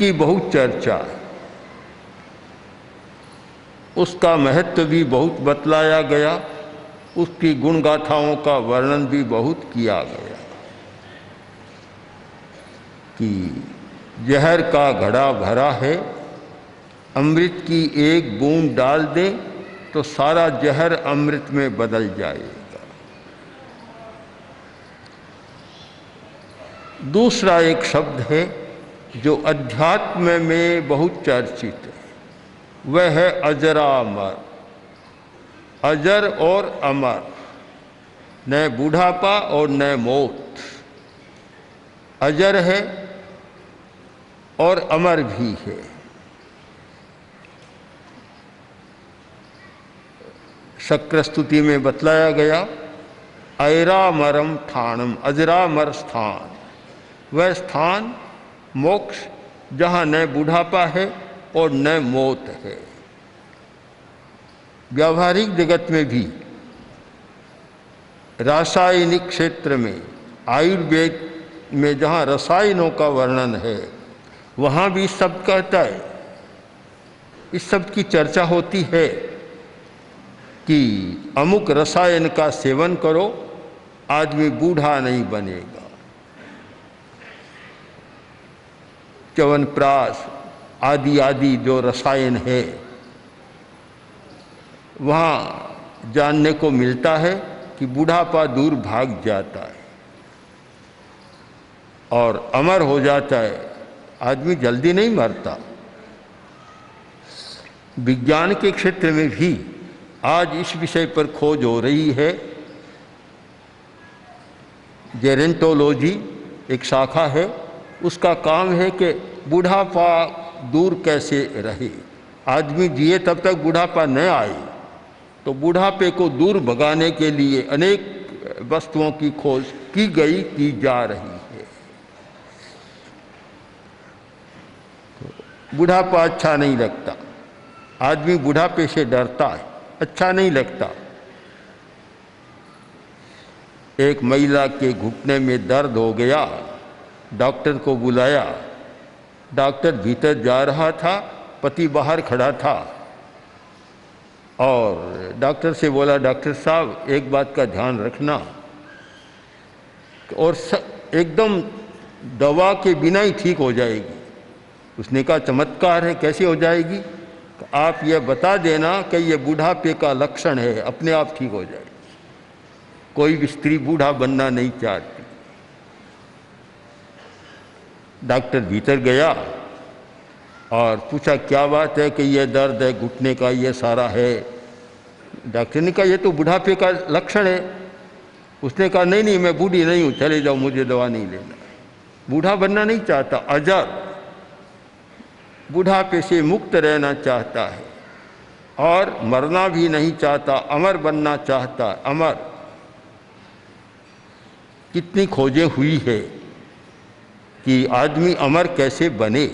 की बहुत चर्चा है, उसका महत्व भी बहुत बतलाया गया, उसकी गुण गाथाओं का वर्णन भी बहुत किया गया कि जहर का घड़ा भरा है, अमृत की एक बूंद डाल दें तो सारा जहर अमृत में बदल जाएगा। दूसरा एक शब्द है जो अध्यात्म में बहुत चर्चित है, वह है अजरामर। अजर और अमर, न बूढ़ापा और न मौत, अजर है और अमर भी है। शक्र स्तुति में बतलाया गया, ऐरामरम ठाणम, अजरामर स्थान, वह स्थान मोक्ष जहाँ न बूढ़ापा है और न मौत है। व्यावहारिक जगत में भी, रासायनिक क्षेत्र में, आयुर्वेद में जहाँ रसायनों का वर्णन है, वहाँ भी शब्द कहता है, इस शब्द की चर्चा होती है कि अमुक रसायन का सेवन करो, आदमी बूढ़ा नहीं बनेगा। च्यवनप्राश आदि आदि जो रसायन है, वहाँ जानने को मिलता है कि बूढ़ापा दूर भाग जाता है और अमर हो जाता है, आदमी जल्दी नहीं मरता। विज्ञान के क्षेत्र में भी आज इस विषय पर खोज हो रही है। जेरेंटोलॉजी एक शाखा है, उसका काम है कि बूढ़ापा दूर कैसे रहे, आदमी जिए तब तक बूढ़ापा न आए, तो बूढ़ापे को दूर भगाने के लिए अनेक वस्तुओं की खोज की जा रही है। तो बुढ़ापा अच्छा नहीं लगता, आदमी बुढ़ापे से डरता है, अच्छा नहीं लगता। एक महिला के घुटने में दर्द हो गया, डॉक्टर को बुलाया, डॉक्टर भीतर जा रहा था, पति बाहर खड़ा था और डॉक्टर से बोला, डॉक्टर साहब एक बात का ध्यान रखना, और एकदम दवा के बिना ही ठीक हो जाएगी। उसने कहा चमत्कार है, कैसे हो जाएगी? आप ये बता देना कि ये बूढ़ापे का लक्षण है, अपने आप ठीक हो जाएगी। कोई भी स्त्री बूढ़ा बनना नहीं चाहती। डॉक्टर भीतर गया और पूछा क्या बात है कि ये दर्द है घुटने का, ये सारा है। डॉक्टर ने कहा ये तो बुढ़ापे का लक्षण है। उसने कहा नहीं नहीं, मैं बूढ़ी नहीं हूँ, चले जाओ, मुझे दवा नहीं लेना। बूढ़ा बनना नहीं चाहता, अजर, बुढ़ापे से मुक्त रहना चाहता है और मरना भी नहीं चाहता, अमर बनना चाहता। अमर, कितनी खोजें हुई है कि आदमी अमर कैसे बने।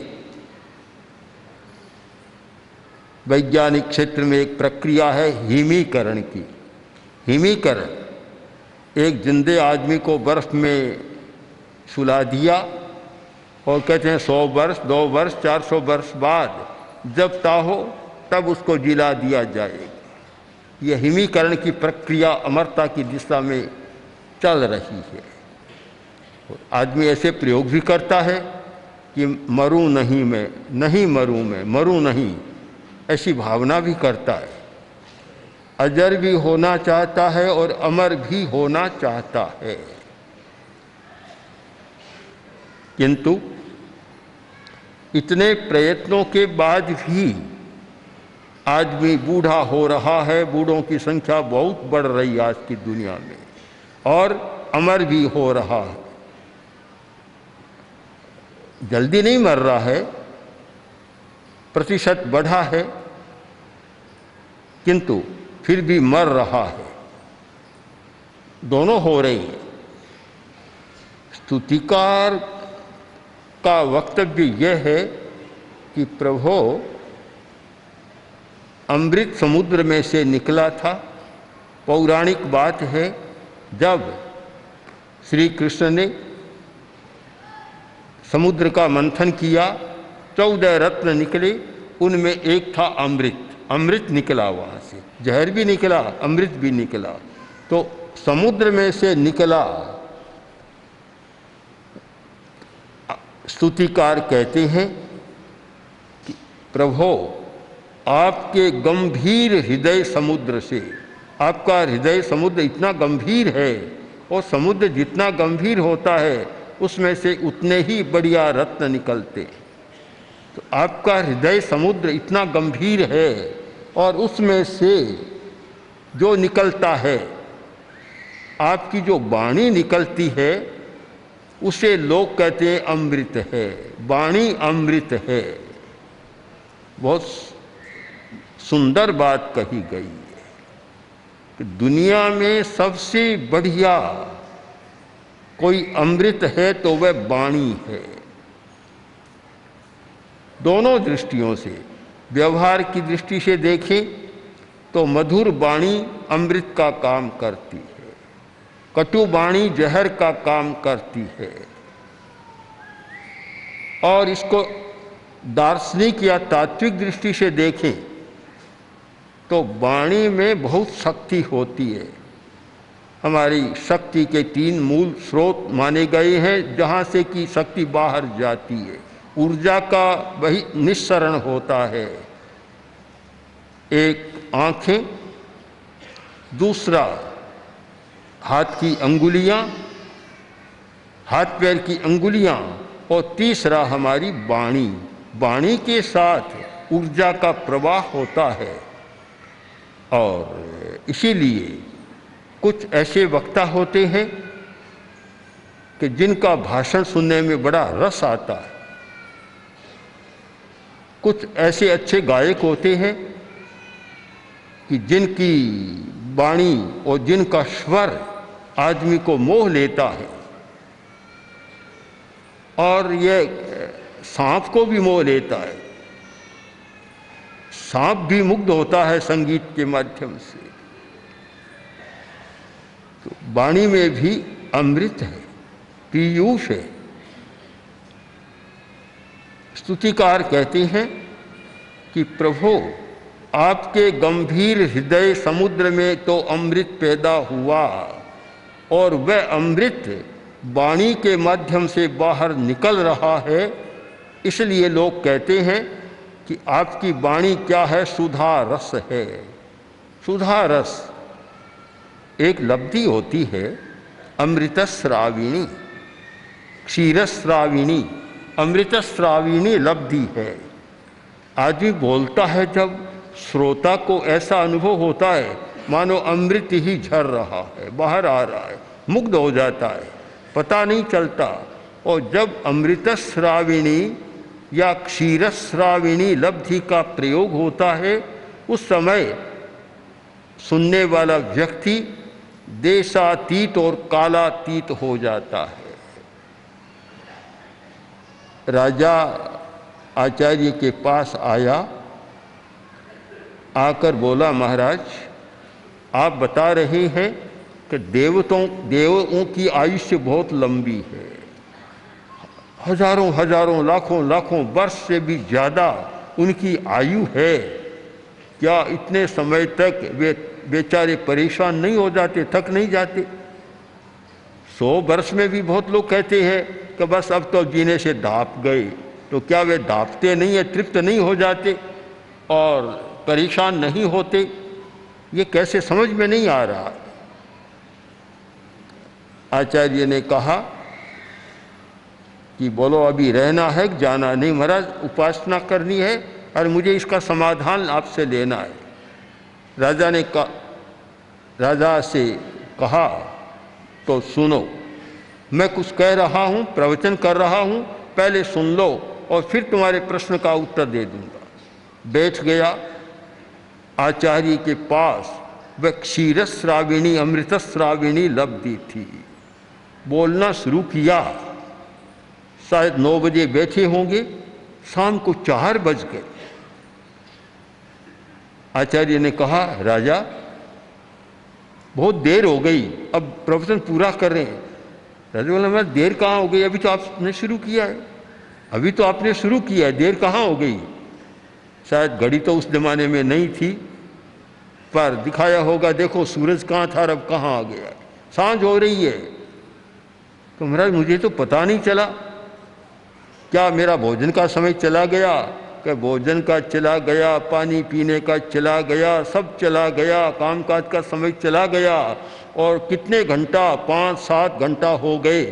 वैज्ञानिक क्षेत्र में एक प्रक्रिया है हिमीकरण की। हिमीकरण, एक जिंदे आदमी को बर्फ में सुला दिया और कहते हैं 100 वर्ष, 2 वर्ष, 400 वर्ष बाद जब चाहो तब उसको जिला दिया जाएगा। यह हिमीकरण की प्रक्रिया अमरता की दिशा में चल रही है। आदमी ऐसे प्रयोग भी करता है कि मरूं नहीं मैं, नहीं मरूं मैं, मरूं नहीं, ऐसी भावना भी करता है। अजर भी होना चाहता है और अमर भी होना चाहता है, किंतु इतने प्रयत्नों के बाद भी आदमी बूढ़ा हो रहा है। बूढ़ों की संख्या बहुत बढ़ रही है आज की दुनिया में, और अमर भी हो रहा है। जल्दी नहीं मर रहा है, प्रतिशत बढ़ा है, किंतु फिर भी मर रहा है। दोनों हो रही हैं। स्तुतिकार का वक्तव्य यह है कि प्रभु अमृत समुद्र में से निकला था। पौराणिक बात है, जब श्री कृष्ण ने समुद्र का मंथन किया 14 रत्न निकले, उनमें एक था अमृत। अमृत निकला वहाँ से, जहर भी निकला, अमृत भी निकला। तो समुद्र में से निकला। स्तुतिकार कहते हैं कि प्रभो, आपके गंभीर हृदय समुद्र से, आपका हृदय समुद्र इतना गंभीर है, और समुद्र जितना गंभीर होता है उसमें से उतने ही बढ़िया रत्न निकलते। तो आपका हृदय समुद्र इतना गंभीर है, और उसमें से जो निकलता है, आपकी जो वाणी निकलती है, उसे लोग कहते हैं अमृत है। वाणी अमृत है। बहुत सुंदर बात कही गई है कि दुनिया में सबसे बढ़िया कोई अमृत है तो वह वाणी है। दोनों दृष्टियों से, व्यवहार की दृष्टि से देखें तो मधुर वाणी अमृत का काम करती है, कटु वाणी जहर का काम करती है। और इसको दार्शनिक या तात्विक दृष्टि से देखें तो वाणी में बहुत शक्ति होती है। हमारी शक्ति के 3 मूल स्रोत माने गए हैं जहाँ से कि शक्ति बाहर जाती है। ऊर्जा का वही निस्सरण होता है। एक आँखें, दूसरा हाथ की अंगुलियाँ, हाथ पैर की अंगुलियाँ, और तीसरा हमारी वाणी। वाणी के साथ ऊर्जा का प्रवाह होता है। और इसीलिए कुछ ऐसे वक्ता होते हैं कि जिनका भाषण सुनने में बड़ा रस आता है। कुछ ऐसे अच्छे गायक होते हैं कि जिनकी वाणी और जिनका स्वर आदमी को मोह लेता है, और यह सांप को भी मोह लेता है। सांप भी मुग्ध होता है संगीत के माध्यम से। तो वाणी में भी अमृत है, पीयूष है। स्तुतिकार कहते हैं कि प्रभु, आपके गंभीर हृदय समुद्र में तो अमृत पैदा हुआ, और वह अमृत वाणी के माध्यम से बाहर निकल रहा है। इसलिए लोग कहते हैं कि आपकी वाणी क्या है? सुधा रस है। सुधा रस एक लब्धि होती है, अमृतस्राविणी, क्षीरस्राविणी, अमृतस्राविणी लब्धि है। आदमी बोलता है जब, श्रोता को ऐसा अनुभव होता है मानो अमृत ही झर रहा है, बाहर आ रहा है, मुग्ध हो जाता है, पता नहीं चलता। और जब अमृतस्राविणी या क्षीरस्राविणी लब्धि का प्रयोग होता है, उस समय सुनने वाला व्यक्ति देशातीत और कालातीत हो जाता है। राजा आचार्य के पास आया, आकर बोला, महाराज आप बता रहे हैं कि देवों की आयुष्य बहुत लंबी है, हजारों हजारों लाखों लाखों वर्ष से भी ज़्यादा उनकी आयु है। क्या इतने समय तक वे बेचारे परेशान नहीं हो जाते, थक नहीं जाते? 100 वर्ष में भी बहुत लोग कहते हैं कि बस अब तो जीने से दाप गए। तो क्या वे दापते नहीं है, तृप्त नहीं हो जाते और परेशान नहीं होते? ये कैसे समझ में नहीं आ रहा। आचार्य ने कहा कि बोलो अभी रहना है, जाना नहीं? महाराज उपासना करनी है और मुझे इसका समाधान आपसे लेना है। राजा से कहा तो सुनो, मैं कुछ कह रहा हूँ, प्रवचन कर रहा हूँ, पहले सुन लो और फिर तुम्हारे प्रश्न का उत्तर दे दूंगा। बैठ गया। आचार्य के पास वह क्षीरस्राविणी अमृतस्राविणी लब्धि थी। बोलना शुरू किया। शायद 9 बजे बैठे होंगे, शाम को 4 बज गए। आचार्य ने कहा, राजा बहुत देर हो गई, अब प्रवचन पूरा कर रहे हैं। राजा बोला, मैं देर कहाँ हो गई, अभी तो आपने शुरू किया है। अभी तो आपने शुरू किया, देर कहाँ हो गई। शायद घड़ी तो उस जमाने में नहीं थी, पर दिखाया होगा, देखो सूरज कहाँ था, अब कहाँ आ गया, सांझ हो रही है। तो महाराज मुझे तो पता नहीं चला, क्या मेरा भोजन का समय चला गया? कि भोजन का चला गया, पानी पीने का चला गया, सब चला गया, कामकाज का समय चला गया, और कितने घंटा, 5-7 घंटा हो गए।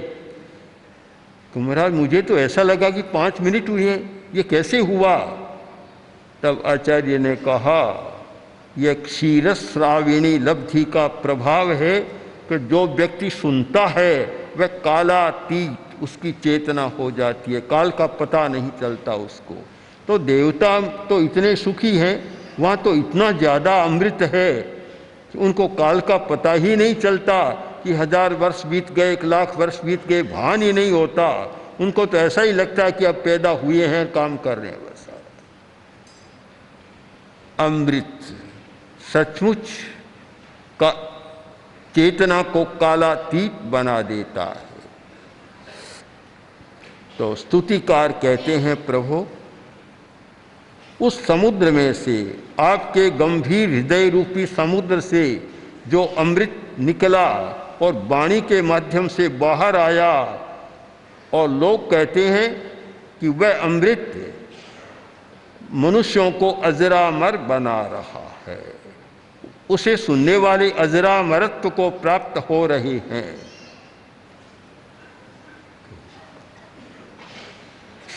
तो महाराज मुझे तो ऐसा लगा कि 5 मिनट हुए हैं, ये कैसे हुआ? तब आचार्य ने कहा, यह क्षीरश्राविणी लब्धि का प्रभाव है कि जो व्यक्ति सुनता है वह कालातीत उसकी चेतना हो जाती है, काल का पता नहीं चलता उसको। तो देवता तो इतने सुखी हैं, वहाँ तो इतना ज़्यादा अमृत है कि उनको काल का पता ही नहीं चलता कि 1000 वर्ष बीत गए, 1,00,000 वर्ष बीत गए, भान ही नहीं होता। उनको तो ऐसा ही लगता है कि अब पैदा हुए हैं, काम कर रहे हैं बस। अमृत सचमुच का चेतना को कालातीत बना देता है। तो स्तुतिकार कहते हैं, प्रभु उस समुद्र में से, आपके गंभीर हृदय रूपी समुद्र से जो अमृत निकला और वाणी के माध्यम से बाहर आया, और लोग कहते हैं कि वह अमृत मनुष्यों को अजरामर बना रहा है, उसे सुनने वाले अजरामरत्व को प्राप्त हो रहे हैं।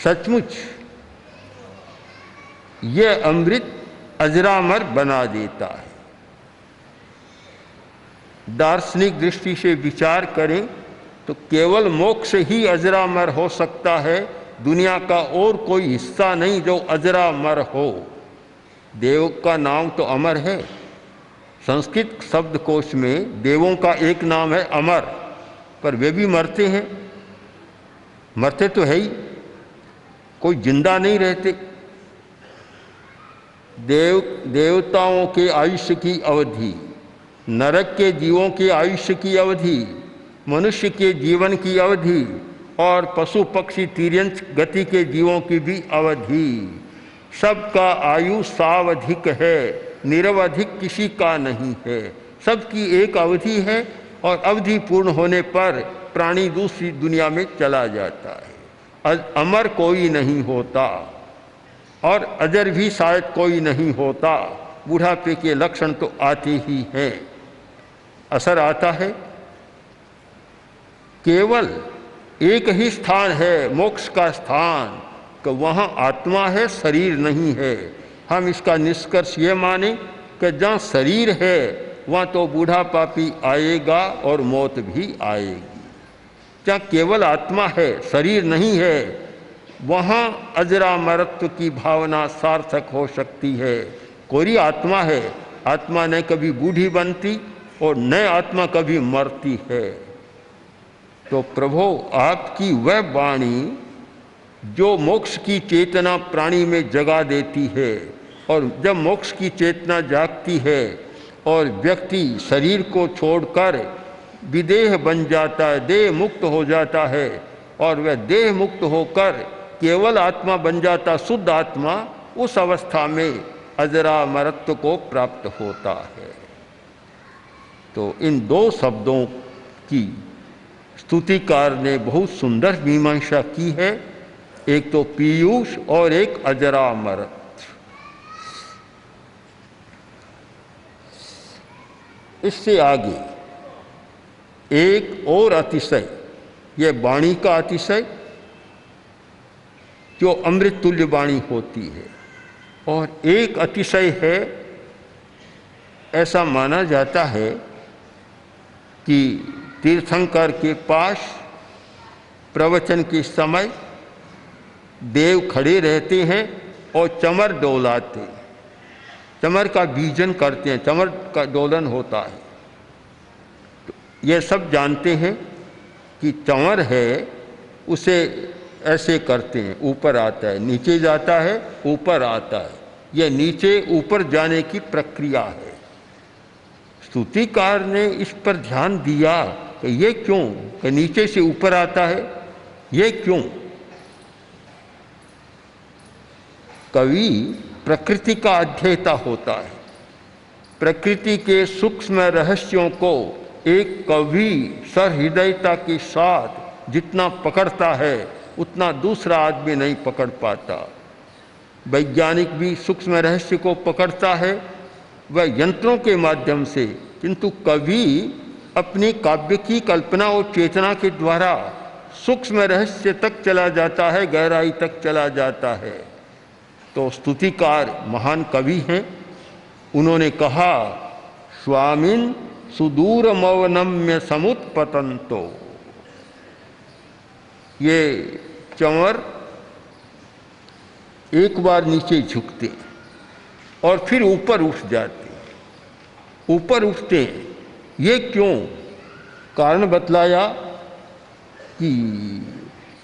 सचमुच यह अमृत अजरामर बना देता है। दार्शनिक दृष्टि से विचार करें तो केवल मोक्ष ही अजरामर हो सकता है, दुनिया का और कोई हिस्सा नहीं जो अजरामर हो। देव का नाम तो अमर है, संस्कृत शब्दकोश में देवों का एक नाम है अमर, पर वे भी मरते हैं, मरते तो है ही, कोई जिंदा नहीं रहते। देवताओं के आयुष्य की अवधि, नरक के जीवों के आयुष्य की अवधि, मनुष्य के जीवन की अवधि, और पशु पक्षी तिर्यंच गति के जीवों की भी अवधि, सबका आयु सावधिक है, निरवधिक किसी का नहीं है। सबकी एक अवधि है, और अवधि पूर्ण होने पर प्राणी दूसरी दुनिया में चला जाता है। अमर कोई नहीं होता, और अजर भी शायद कोई नहीं होता। बुढ़ापे के लक्षण तो आते ही हैं, असर आता है। केवल एक ही स्थान है मोक्ष का स्थान, कि वहाँ आत्मा है, शरीर नहीं है। हम इसका निष्कर्ष ये माने कि जहाँ शरीर है वहाँ तो बूढ़ापा भी आएगा और मौत भी आएगी। जहाँ केवल आत्मा है, शरीर नहीं है, वहाँ अजरामरत्व की भावना सार्थक हो सकती है। कोई आत्मा है, आत्मा न कभी बूढ़ी बनती और न आत्मा कभी मरती है। तो प्रभु आपकी वह वाणी जो मोक्ष की चेतना प्राणी में जगा देती है, और जब मोक्ष की चेतना जागती है और व्यक्ति शरीर को छोड़कर विदेह बन जाता है, देह मुक्त हो जाता है, और वह देह मुक्त होकर केवल आत्मा बन जाता, शुद्ध आत्मा, उस अवस्था में अजरामरत्व को प्राप्त होता है। तो इन दो शब्दों की स्तुतिकार ने बहुत सुंदर मीमांसा की है, एक तो पीयूष और एक अजरामरत। इससे आगे एक और अतिशय, यह वाणी का अतिशय जो अमृत तुल्य वाणी होती है, और एक अतिशय है, ऐसा माना जाता है कि तीर्थंकर के पास प्रवचन के समय देव खड़े रहते हैं और चमर डोलाते हैं, चमर का बीजन करते हैं, चमर का डोलन होता है। तो ये सब जानते हैं कि चमर है, उसे ऐसे करते हैं, ऊपर आता है, नीचे जाता है, ऊपर आता है। यह नीचे ऊपर जाने की प्रक्रिया है। स्तुतिकार ने इस पर ध्यान दिया कि ये क्यों, कि नीचे से ऊपर आता है, ये क्यों? कवि प्रकृति का अध्येता होता है। प्रकृति के सूक्ष्म रहस्यों को एक कवि सहृदयता के साथ जितना पकड़ता है उतना दूसरा आदमी नहीं पकड़ पाता। वैज्ञानिक भी सूक्ष्म रहस्य को पकड़ता है वह यंत्रों के माध्यम से, किंतु कवि अपनी काव्य की कल्पना और चेतना के द्वारा सूक्ष्म रहस्य तक चला जाता है, गहराई तक चला जाता है। तो स्तुतिकार महान कवि हैं, उन्होंने कहा स्वामिन सुदूर मौनम्य समुत्पतंतो। ये चंवर एक बार नीचे झुकते और फिर ऊपर उठ जाते। ऊपर उठते ये क्यों? कारण बतलाया कि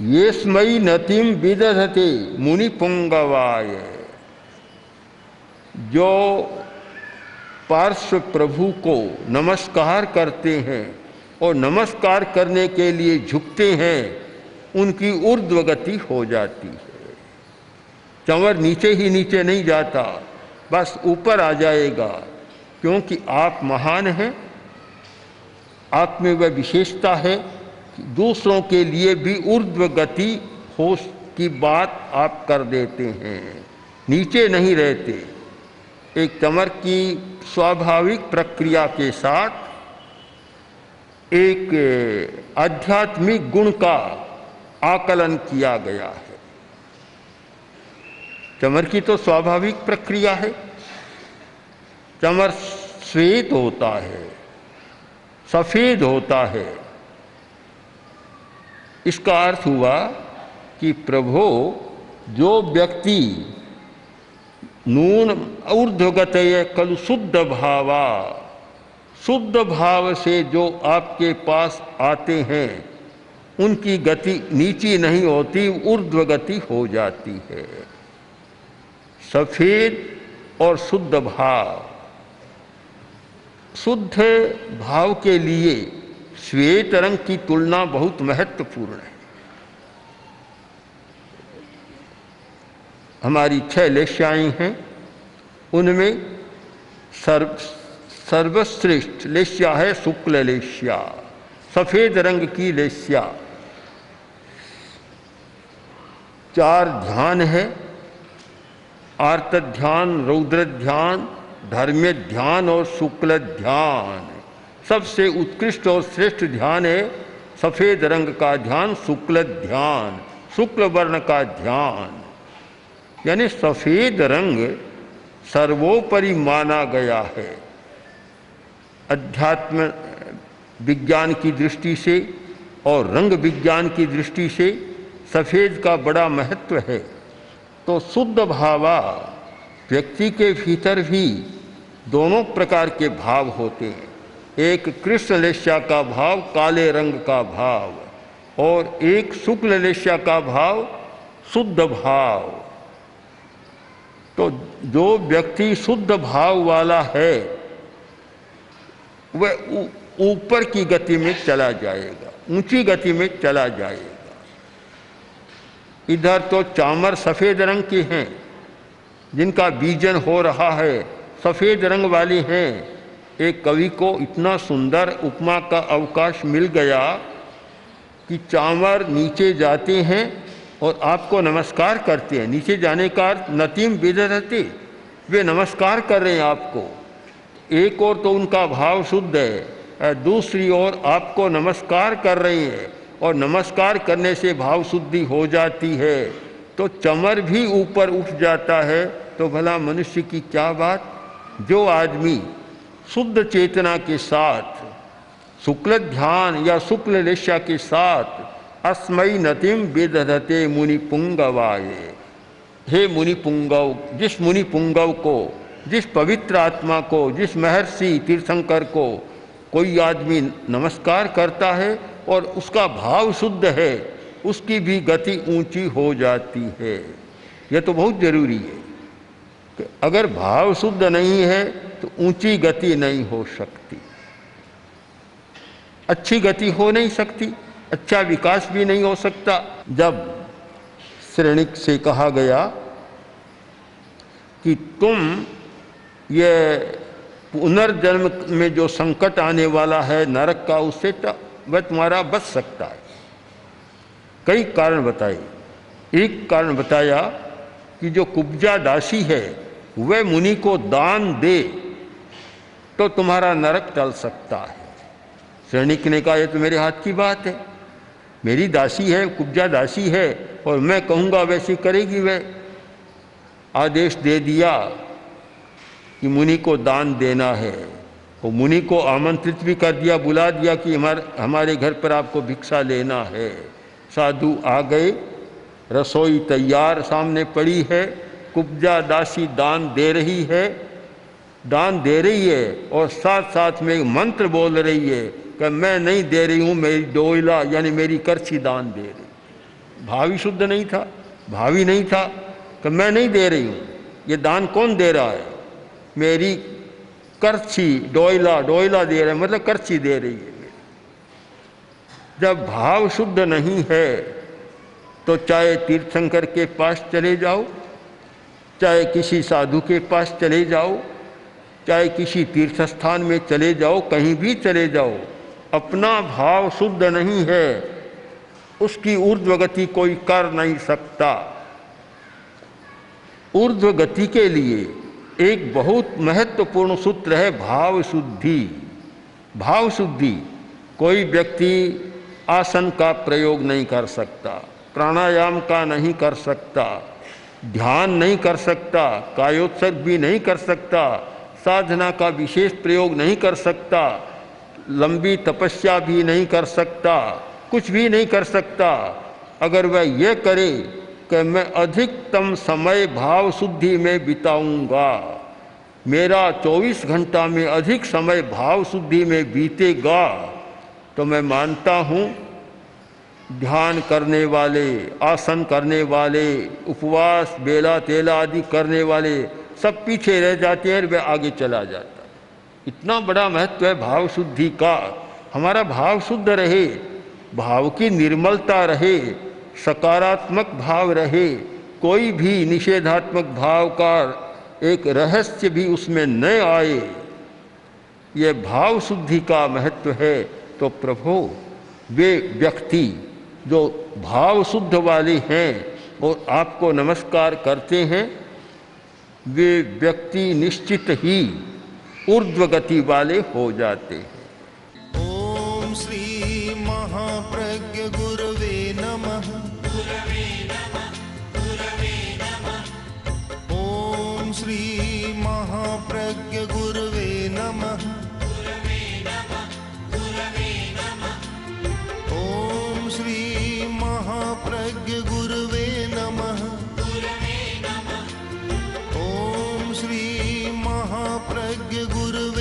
ये स्मयी नतिम विदधते मुनि पुंगवाय। जो पार्श्व प्रभु को नमस्कार करते हैं और नमस्कार करने के लिए झुकते हैं उनकी ऊर्ध्व गति हो जाती है। चंवर नीचे ही नीचे नहीं जाता, बस ऊपर आ जाएगा, क्योंकि आप महान हैं। आप में वह विशेषता है कि दूसरों के लिए भी ऊर्ध्व गति हो की बात आप कर देते हैं, नीचे नहीं रहते। एक चंवर की स्वाभाविक प्रक्रिया के साथ एक आध्यात्मिक गुण का आकलन किया गया है। चंवर की तो स्वाभाविक प्रक्रिया है। चंवर श्वेत होता है, सफेद होता है। इसका अर्थ हुआ कि प्रभो जो व्यक्ति नून ऊर्ध्वगतये खलु शुद्ध भावा, शुद्ध भाव से जो आपके पास आते हैं उनकी गति नीची नहीं होती, ऊर्ध्व गति हो जाती है। सफेद और शुद्ध भाव, शुद्ध भाव के लिए श्वेत रंग की तुलना बहुत महत्वपूर्ण है। हमारी 6 लेश्याएँ हैं, उनमें सर्वश्रेष्ठ लेश्या है शुक्ल लेश्या, सफेद रंग की लेश्या। 4 ध्यान है, आर्त ध्यान, रौद्र ध्यान, धर्म्य ध्यान और शुक्ल ध्यान। सबसे उत्कृष्ट और श्रेष्ठ ध्यान है सफेद रंग का ध्यान, शुक्ल ध्यान, शुक्ल वर्ण का ध्यान। यानी सफेद रंग सर्वोपरि माना गया है। अध्यात्म विज्ञान की दृष्टि से और रंग विज्ञान की दृष्टि से सफेद का बड़ा महत्व है। तो शुद्ध भावा व्यक्ति के भीतर भी दोनों प्रकार के भाव होते हैं। एक कृष्ण लेश्या का भाव, काले रंग का भाव, और एक शुक्ल लेश्या का भाव, शुद्ध भाव। तो जो व्यक्ति शुद्ध भाव वाला है वह ऊपर की गति में चला जाएगा, ऊंची गति में चला जाएगा। इधर तो चामर सफ़ेद रंग के हैं, जिनका बीजन हो रहा है, सफ़ेद रंग वाली हैं। एक कवि को इतना सुंदर उपमा का अवकाश मिल गया कि चामर नीचे जाते हैं और आपको नमस्कार करते हैं। नीचे जाने का नतीम विदधते, वे नमस्कार कर रहे हैं आपको। एक और तो उनका भाव शुद्ध है, दूसरी ओर आपको नमस्कार कर रही है और नमस्कार करने से भाव शुद्धि हो जाती है। तो चमर भी ऊपर उठ जाता है। तो भला मनुष्य की क्या बात। जो आदमी शुद्ध चेतना के साथ शुक्ल ध्यान या शुक्ल लेश्या के साथ अस्मयी नतिम विदधते मुनि पुंगवाय, हे मुनि पुंगव, जिस मुनि पुंगव को, जिस पवित्र आत्मा को, जिस महर्षि तीर्थंकर को कोई आदमी नमस्कार करता है और उसका भाव शुद्ध है, उसकी भी गति ऊंची हो जाती है। यह तो बहुत जरूरी है कि अगर भाव शुद्ध नहीं है तो ऊंची गति नहीं हो सकती, अच्छी गति हो नहीं सकती, अच्छा विकास भी नहीं हो सकता। जब श्रेणिक से कहा गया कि तुम ये पुनर्जन्म में जो संकट आने वाला है नरक का, उससे वह तुम्हारा बच सकता है। कई कारण बताए। एक कारण बताया कि जो कुब्जा दासी है वह मुनि को दान दे तो तुम्हारा नरक टल सकता है। सैनिक ने कहा, ये तो मेरे हाथ की बात है, मेरी दासी है, कुब्जा दासी है, और मैं कहूँगा वैसे करेगी। वह आदेश दे दिया कि मुनि को दान देना है। वो मुनि को आमंत्रित भी कर दिया, बुला दिया कि हमारे घर पर आपको भिक्षा लेना है। साधु आ गए, रसोई तैयार सामने पड़ी है, कुब्जा दासी दान दे रही है, और साथ साथ में एक मंत्र बोल रही है कि मैं नहीं दे रही हूँ, मेरी डोइला यानी मेरी करछी दान दे रही। भावी शुद्ध नहीं था, भावी नहीं था कि मैं नहीं दे रही हूँ। ये दान कौन दे रहा है? मेरी करछी, डोइला दे रहा है, मतलब करछी दे रही है। जब भाव शुद्ध नहीं है तो चाहे तीर्थंकर के पास चले जाओ, चाहे किसी साधु के पास चले जाओ, चाहे किसी तीर्थ स्थान में चले जाओ, कहीं भी चले जाओ, अपना भाव शुद्ध नहीं है, उसकी ऊर्ध्व गति कोई कर नहीं सकता। ऊर्ध्व गति के लिए एक बहुत महत्वपूर्ण सूत्र है भाव शुद्धि। भाव शुद्धि, कोई व्यक्ति आसन का प्रयोग नहीं कर सकता, प्राणायाम का नहीं कर सकता, ध्यान नहीं कर सकता, कायोत्सर्ग भी नहीं कर सकता, साधना का विशेष प्रयोग नहीं कर सकता, लंबी तपस्या भी नहीं कर सकता, कुछ भी नहीं कर सकता। अगर वह ये करे कि मैं अधिकतम समय भाव शुद्धि में बिताऊंगा, मेरा 24 घंटा में अधिक समय भाव शुद्धि में बीतेगा, तो मैं मानता हूँ ध्यान करने वाले, आसन करने वाले, उपवास बेला तेला आदि करने वाले सब पीछे रह जाते हैं, वह आगे चला जाता है। इतना बड़ा महत्व है भाव शुद्धि का। हमारा भाव शुद्ध रहे, भाव की निर्मलता रहे, सकारात्मक भाव रहे, कोई भी निषेधात्मक भाव का एक रहस्य भी उसमें न आए, ये भाव शुद्धि का महत्व है। तो प्रभु, वे व्यक्ति जो भाव शुद्ध वाले हैं और आपको नमस्कार करते हैं, वे व्यक्ति निश्चित ही ऊर्ध्व गति वाले हो जाते हैं। ओम श्री महाप्रज्ञ गुरवे नमः। ओम श्री महाप्रज्ञ गुरवे नमः। ओम श्री महाप्रज्ञ गुरवे नमः। ओम श्री महाप्रज्ञ गुरवे